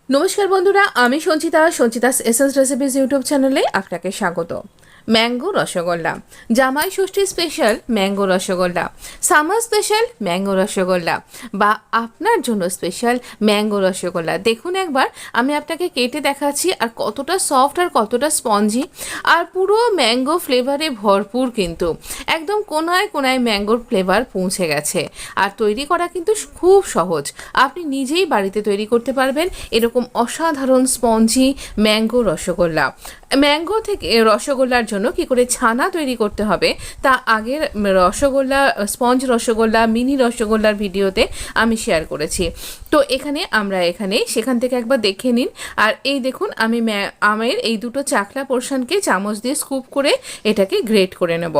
নমস্কার বন্ধুরা, আমি সঞ্চিতাস এসেন্স রেসিপিস ইউটিউব চ্যানেলে আপনাকে স্বাগত। Mango rasgulla, Jamai Sashti special mango rasgulla, summer special mango rasgulla বা আপনার জন্য স্পেশাল ম্যাঙ্গো রসগোল্লা। দেখুন একবার, আমি আপনাকে কেটে দেখাচ্ছি আর কতটা সফট আর কতটা স্পঞ্জি আর পুরো ম্যাঙ্গো ফ্লেভারে ভরপুর, কিন্তু একদম কোনায় কোনায় ম্যাঙ্গোর ফ্লেভার পৌঁছে গেছে। আর তৈরি করা কিন্তু খুব সহজ, আপনি নিজেই বাড়িতে তৈরি করতে পারবেন এরকম অসাধারণ স্পঞ্জি ম্যাঙ্গো রসগোল্লা। ম্যাঙ্গো থেকে রসগোল্লার জন্য কি করে ছানা তৈরি করতে হবে তা আগের রসগোল্লা, স্পঞ্জ রসগোল্লা, মিনি রসগোল্লার ভিডিওতে আমি শেয়ার করেছি। তো আমরা সেখান থেকে একবার দেখে নিন। আর এই দেখুন, আমি আমের এই দুটো চাকলা পোর্শনকে চামচ দিয়ে স্কুপ করে এটাকে গ্রেট করে নেব।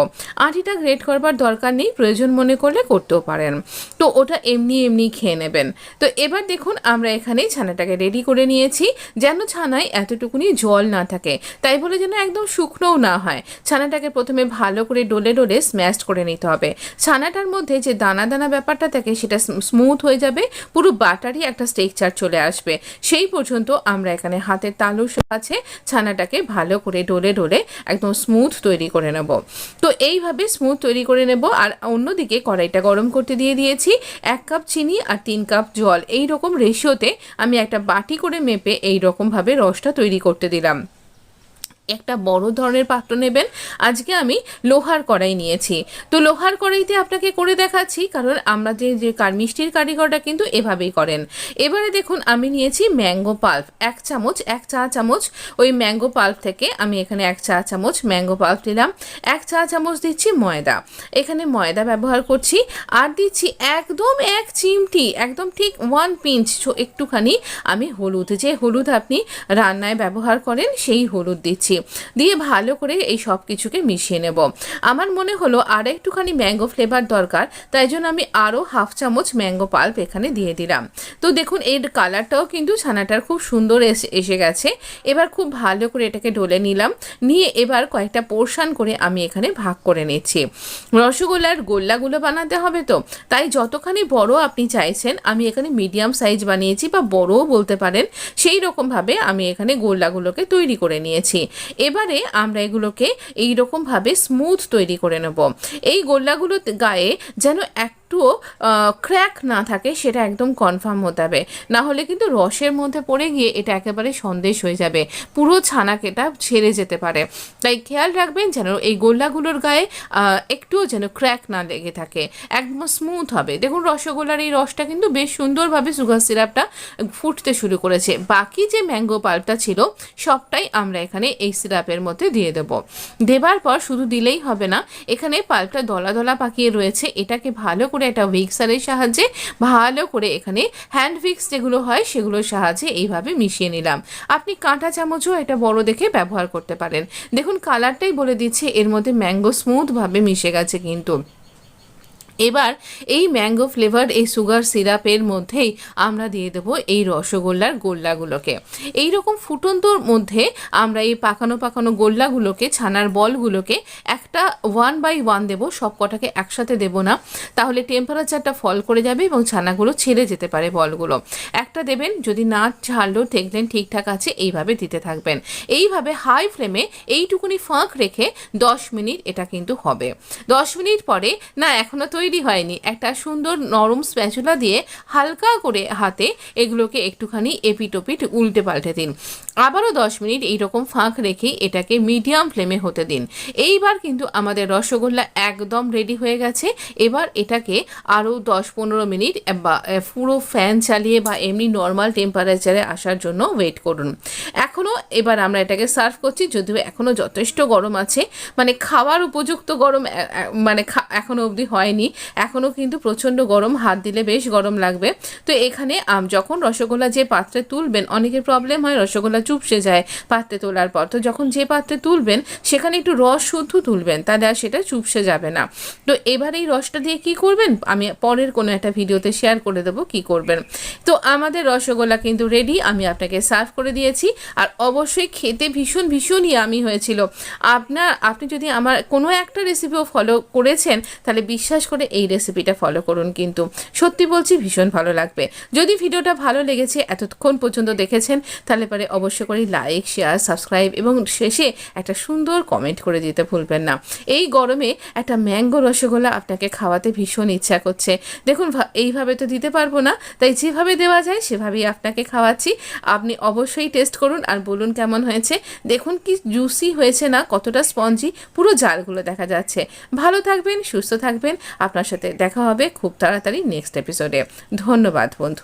আটিটা গ্রেট করবার দরকার নেই, প্রয়োজন মনে করলে করতেও পারেন, তো ওটা এমনি খেয়ে নেবেন। তো এবার দেখুন, আমরা এখানে ছানাটাকে রেডি করে নিয়েছি, যেন ছানায় এতটুকুনি জল না থাকে, তাই বলে যেন একদম শুকনোও না হয়। ছানাটাকে প্রথমে ভালো করে ডলে ডলে স্ম্যাশ করে নিতে হবে। ছানাটার মধ্যে যে দানা দানা ব্যাপারটা থাকে সেটা স্মুথ হয়ে যাবে, পুরো বাটারি একটা টেক্সচার চলে আসবে। সেই পর্যন্ত আমরা এখানে হাতের তালুর সাহায্যে ছানাটাকে ভালো করে ডলে ডলে একদম স্মুথ তৈরি করে নেব। তো এইভাবে স্মুথ তৈরি করে নেব। আর অন্যদিকে কড়াইটা গরম করতে দিয়ে দিয়েছি 1 কাপ চিনি আর 3 কাপ জল, এই রকম রেশিওতে আমি একটা বাটি করে মেপে এই রকমভাবে রসটা তৈরি করতে দিলাম। একটা বড় ধরনের পাত্র নেবেন। আজকে আমি লোহার কড়াই নিয়েছি। তো লোহার কড়াইতে আপনাকে করে দেখাচ্ছি, কারণ আমরা যে মিষ্টির কারিগরটা কিন্তু এভাবেই করেন। এবারে দেখুন, আমি নিয়েছি ম্যাঙ্গো পাল্প 1 চা চামচ। ওই ম্যাঙ্গো পাল্প থেকে আমি এখানে 1 চা চামচ ম্যাঙ্গো পাল্প নিলাম। 1 চা চামচ দিচ্ছি ময়দা, এখানে ময়দা ব্যবহার করছি। আর দিচ্ছি একদম 1 চিমটি, একদম ঠিক 1 পিঞ্চ একটুখানি আমি হলুদ, যে হলুদ আপনি রান্নায় ব্যবহার করেন সেই হলুদ দিচ্ছি। দিয়ে ভালো করে এই সব কিছুকে মিশিয়ে নেব। আমার মনে হলো আর একটুখানি ম্যাঙ্গো ফ্লেভার দরকার, তাই জন্য আমি আরও 1/2 চামচ ম্যাঙ্গো পাল্প এখানে দিয়ে দিলাম। তো দেখুন, এর কালারটাও কিন্তু ছানাটার খুব সুন্দর এসে গেছে। এবার খুব ভালো করে এটাকে ডলে নিলাম, নিয়ে এবার কয়েকটা পোর্শন করে আমি এখানে ভাগ করে নিচ্ছি। রসগোল্লার গোল্লাগুলো বানাতে হবে, তো তাই যতখানি বড় আপনি চাইছেন, আমি এখানে মিডিয়াম সাইজ বানিয়েছি বা বড়ও বলতে পারেন, সেই রকমভাবে আমি এখানে গোল্লাগুলোকে তৈরি করে নিয়েছি। এবারে আমরা এগুলোকে এইরকমভাবে স্মুথ তৈরি করে নেব। এই গোল্লাগুলোর গায়ে যেন একটুও ক্র্যাক না থাকে, সেটা একদম কনফার্ম হতে হবে, না হলে কিন্তু রসের মধ্যে পড়ে গিয়ে এটা একেবারে সন্দেশ হয়ে যাবে, পুরো ছানাকেটা ছেড়ে যেতে পারে। তাই খেয়াল রাখবেন যেন এই গোল্লাগুলোর গায়ে একটুও যেন ক্র্যাক না লেগে থাকে, একদম স্মুথ হবে। দেখুন, রসগোল্লার এই রসটা কিন্তু বেশ সুন্দরভাবে সুগার সিরাপটা ফুটতে শুরু করেছে। বাকি যে ম্যাঙ্গো পাল্পটা ছিল সবটাই আমরা এখানে এই সিরাপের মধ্যে দিয়ে দেব। দেবার পর শুধু দিলেই হবে না, এখানে পাল্পটা দলা দলা পাকিয়ে রয়েছে, এটাকে ভালো করে একটা উইক্সারের সাহায্যে ভালো করে এখানে হ্যান্ড উইক্স যেগুলো হয় সেগুলোর সাহায্যে এইভাবে মিশিয়ে নিলাম। আপনি কাঁটা চামচও এটা বড় দেখে ব্যবহার করতে পারেন। দেখুন, কালারটাই বলে দিচ্ছে এর মধ্যে ম্যাঙ্গো স্মুথভাবে মিশে গেছে। কিন্তু এবার এই ম্যাঙ্গো ফ্লেভার্ড এই সুগার সিরাপের মধ্যেই আমরা দিয়ে দেবো এই রসগোল্লার গোল্লাগুলোকে। এই রকম ফুটন্তর মধ্যে আমরা এই পাকানো গোল্লাগুলোকে, ছানার বলগুলোকে একটা 1 বাই 1 দেবো, সব কটাকে একসাথে দেব না, তাহলে টেম্পারেচারটা ফল করে যাবে এবং ছানাগুলো ছেড়ে যেতে পারে বলগুলো। একটা দেবেন, যদি না ছাড়লেও দেখলেন ঠিকঠাক আছে, এইভাবে দিতে থাকবেন। এইভাবে হাই ফ্লেমে এইটুকুনি ফাঁক রেখে 10 মিনিট এটা কিন্তু হবে। 10 মিনিট পরে, না এখনও তৈরি হয়নি, একটা সুন্দর নরম স্প্যাচুলা দিয়ে হালকা করে হাতে এগুলোকে একটুখানি এপিটোপিট উল্টে পাল্টে দিন। আবারও 10 মিনিট এইরকম ফাঁক রেখে এটাকে মিডিয়াম ফ্লেমে হতে দিন। এইবার কিন্তু আমাদের রসগোল্লা একদম রেডি হয়ে গেছে। এবার এটাকে আরও 10-15 মিনিট বা পুরো ফ্যান চালিয়ে বা এমনি নর্মাল টেম্পারেচারে আসার জন্য ওয়েট করুন। এবার আমরা এটাকে সার্ভ করছি, যদিও এখনও যথেষ্ট গরম আছে, মানে খাওয়ার উপযুক্ত গরম মানে এখনও অবধি হয়নি, এখনও কিন্তু প্রচণ্ড গরম, হাত দিলে বেশ গরম লাগবে। তো এখানে যখন রসগোল্লা যে পাত্রে তুলবেন, অনেকের প্রবলেম হয় রসগোল্লা চুপসে যায় পাত্রে তোলার পর, তো যখন যে পাত্রে তুলবেন সেখানে একটু রস শুদ্ধ তুলবেন, তাহলে আর সেটা চুপসে যাবে না। তো এবার এই রসটা দিয়ে কি করবেন আমি পরের কোনো একটা ভিডিওতে শেয়ার করে দেবো কি করবেন। তো আমাদের রসগোল্লা কিন্তু রেডি, আমি আপনাকে সার্ভ করে দিয়েছি। আর অবশ্যই খেতে ভীষণ ইয়ামি হয়েছিল। আপনি যদি আমার কোনো একটা রেসিপিও ফলো করেছেন, তাহলে বিশ্বাস করে করে এই রেসিপিটা ফলো করুন, কিন্তু সত্যি বলছি ভীষণ ভালো লাগবে। যদি ভিডিওটা ভালো লেগেছে, এতক্ষণ পর্যন্ত দেখেছেন, তাহলে পরে অবশ্য করে লাইক, শেয়ার, সাবস্ক্রাইব এবং শেষে একটা সুন্দর কমেন্ট করে দিতে ভুলবেন না। এই গরমে একটা ম্যাঙ্গো রসগোল্লা আপনাকে খাওয়াতে ভীষণ ইচ্ছা করছে। দেখুন এইভাবে তো দিতে পারবো না, তাই যেভাবে দেওয়া যায় সেভাবেই আপনাকে খাওয়াচ্ছি। আপনি অবশ্যই টেস্ট করুন আর বলুন কেমন হয়েছে। দেখুন কি জুসি হয়েছে না, কতটা স্পঞ্জি, পুরো জালগুলো দেখা যাচ্ছে। ভালো থাকবেন, সুস্থ থাকবেন। আপনার সাথে দেখা হবে খুব তাড়াতাড়ি নেক্সট এপিসোডে। ধন্যবাদ বন্ধু।